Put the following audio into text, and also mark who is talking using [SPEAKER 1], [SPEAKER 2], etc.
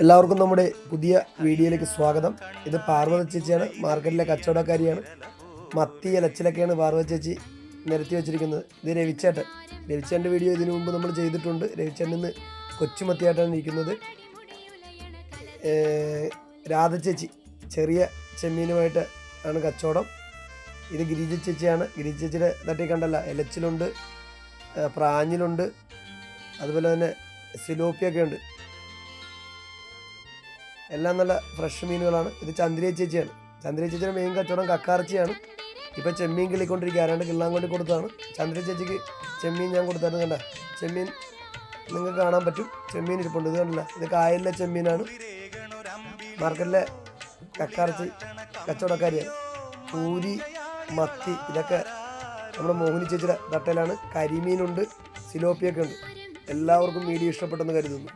[SPEAKER 1] എല്ലാവർക്കും നമ്മുടെ പുതിയ വീഡിയോയിലേക്ക് സ്വാഗതം. ഇത് പാർവതി ചേച്ചിയാണ്, മാർക്കറ്റിലെ കച്ചവടക്കാരിയാണ്. മത്തി ഇലച്ചിലൊക്കെയാണ് പാർവതി ചേച്ചി നിരത്തി വെച്ചിരിക്കുന്നത്. ഇത് രവിച്ചേട്ടൻ്റെ വീഡിയോ ഇതിനു മുമ്പ് നമ്മൾ ചെയ്തിട്ടുണ്ട്. രവിച്ചേട്ടൻ ഇന്ന് കൊച്ചുമത്തിയായിട്ടാണ് ഇരിക്കുന്നത്. രാധ ചേച്ചി ചെറിയ ചെമ്മീനുമായിട്ട് ആണ് കച്ചവടം. ഇത് ഗിരിജ ചേച്ചിയാണ്. ഗിരിജ ചേച്ചിയുടെ തട്ടി കണ്ടല്ല, ഇലച്ചിലുണ്ട്, പ്രാഞ്ഞിലുണ്ട്, അതുപോലെ തന്നെ സിലോപ്പിയൊക്കെ ഉണ്ട്. എല്ലാം നല്ല ഫ്രഷ് മീനുകളാണ്. ഇത് ചന്ദ്രിയ ചേച്ചിയാണ്. ചന്ദ്രിയ ചേച്ചിയുടെ മെയിൻ കച്ചവടം കക്കാർച്ചിയാണ്. ഇപ്പോൾ ചെമ്മീൻ കിള്ളിക്കൊണ്ടിരിക്കുക. ആരാണ്ട് കിള്ളാൻ വേണ്ടി കൊടുത്തതാണ്. ചന്ദ്രിയ ചേച്ചിക്ക് ചെമ്മീൻ ഞാൻ കൊടുത്തായിരുന്നു. കണ്ട ചെമ്മീൻ നിങ്ങൾക്ക് കാണാൻ പറ്റും. ചെമ്മീൻ ഇരിപ്പുണ്ട്. ഇത് കണ്ടില്ല, ഇത് കായലിലെ ചെമ്മീനാണ്. മാർക്കറ്റിലെ കക്കാർച്ചി കച്ചവടക്കാരിയാണ്. പൂരി, മത്തി ഇതൊക്കെ നമ്മുടെ മോഹിനി ചേച്ചിയുടെ തട്ടയിലാണ്. കരിമീനുണ്ട്, സിലോപ്പിയൊക്കെ ഉണ്ട്. എല്ലാവർക്കും വീഡിയോ ഇഷ്ടപ്പെട്ടെന്ന് കരുതുന്നു.